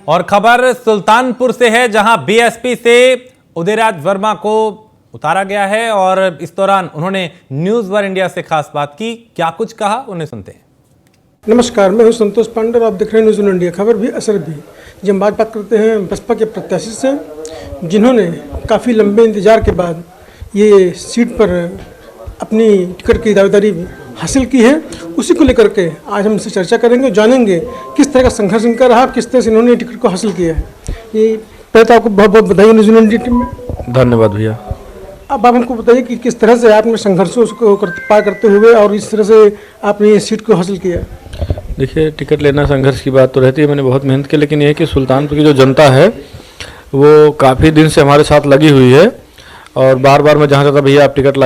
और खबर सुल्तानपुर से है, जहां बीएसपी से उदयराज वर्मा को उतारा गया है और इस दौरान उन्होंने न्यूज वन इंडिया से खास बात की। क्या कुछ कहा, उन्हें सुनते हैं। नमस्कार, मैं हूं संतोष पांडे और आप देख रहे हैं न्यूज वन इंडिया। खबर भी असर भी। जब हम बात करते हैं बसपा के प्रत्याशी से, जिन्होंने काफ़ी लंबे इंतजार के बाद ये सीट पर अपनी टिकट की दावेदारी हासिल की है, उसी को लेकर के आज हम इनसे चर्चा करेंगे, जानेंगे किस तरह का संघर्ष इनका रहा, किस तरह से इन्होंने टिकट को हासिल किया है। ये पहले तो आपको बहुत बहुत बधाई न्यूज वन इंडिया टीम में। धन्यवाद भैया। अब आप हमको बताइए कि किस तरह से आपने संघर्षों को पार करते हुए और इस तरह से आपने ये सीट को हासिल किया। देखिए, टिकट लेना संघर्ष की बात तो रहती है, मैंने बहुत मेहनत की, लेकिन यह है कि सुल्तानपुर की जो जनता है वो काफ़ी दिन से हमारे साथ लगी हुई है और बार बार मैं जहाँ जाता, भैया आप टिकट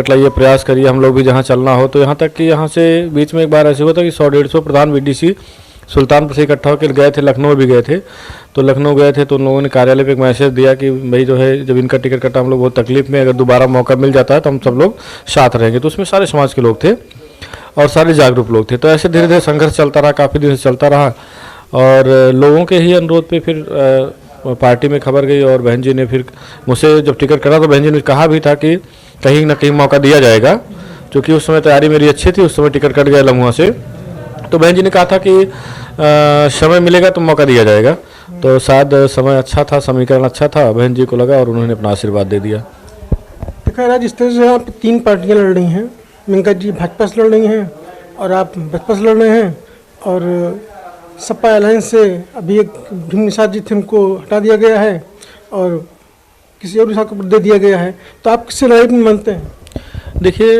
लाइए, प्रयास करिए, हम लोग भी जहाँ चलना हो। तो यहाँ तक कि यहाँ से बीच में एक बार ऐसे हुआ था कि 100-150 प्रधान बीडीसी सुल्तानपुर से इकट्ठा होकर गए थे, लखनऊ भी गए थे। तो लखनऊ गए थे तो उन लोगों ने कार्यालय पे एक मैसेज दिया कि भाई जो है, जब इनका टिकट कटा हम लोग बहुत तकलीफ में, अगर दोबारा मौका मिल जाता है तो हम सब लोग साथ रहेंगे। तो उसमें सारे समाज के लोग थे और सारे जागरूक लोग थे। तो ऐसे धीरे धीरे संघर्ष चलता रहा, काफ़ी दिन से चलता रहा और लोगों के ही अनुरोध पे फिर पार्टी में खबर गई और बहन जी ने फिर मुझसे जब टिकट करा तो बहन जी ने कहा भी था कि कहीं ना कहीं मौका दिया जाएगा, क्योंकि उस समय तैयारी मेरी अच्छी थी, उस समय टिकट कट गया लम्हुआ से। तो बहन जी ने कहा था कि समय मिलेगा तो मौका दिया जाएगा। तो शायद समय अच्छा था, समीकरण अच्छा था, बहन जी को लगा और उन्होंने अपना आशीर्वाद दे दिया। देखा राज, इस तरह से आप 3 पार्टियाँ लड़ रही हैं। मेनका जी भाजपा से लड़ रही हैं और आप बसपा से लड़ रहे हैं और सपा अलायंस से अभी एक भीम निषाद जी थे, उनको हटा दिया गया है और किसी और को दे दिया गया है। तो आप किससे लड़ाई में मानते हैं? देखिए,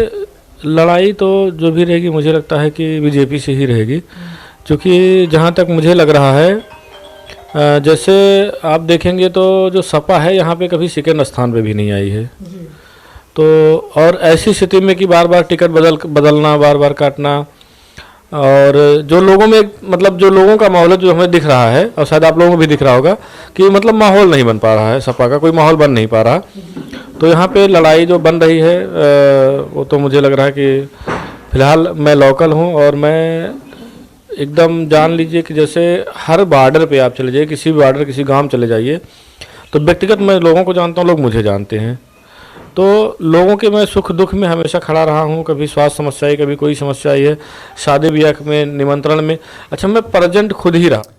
लड़ाई तो जो भी रहेगी मुझे लगता है कि बीजेपी से ही रहेगी, क्योंकि जहाँ तक मुझे लग रहा है जैसे आप देखेंगे तो जो सपा है यहाँ पे कभी सेकंड स्थान पे भी नहीं आई है। तो और ऐसी स्थिति में कि बार बार टिकट बदलना, बार बार काटना, और जो लोगों में मतलब जो लोगों का माहौल है जो हमें दिख रहा है और शायद आप लोगों को भी दिख रहा होगा कि मतलब माहौल नहीं बन पा रहा है, सपा का कोई माहौल बन नहीं पा रहा। तो यहाँ पे लड़ाई जो बन रही है वो तो मुझे लग रहा है कि फिलहाल मैं लोकल हूँ और मैं एकदम जान लीजिए कि जैसे हर बॉर्डर पे आप चले जाइए, किसी भी बॉर्डर किसी गांव चले जाइए, तो व्यक्तिगत मैं लोगों को जानता हूँ, लोग मुझे जानते हैं। तो लोगों के मैं सुख दुख में हमेशा खड़ा रहा हूँ। कभी स्वास्थ्य समस्या आई, कभी कोई समस्या आई है, शादी ब्याह में, निमंत्रण में। अच्छा, मैं प्रेजेंट खुद ही रहा।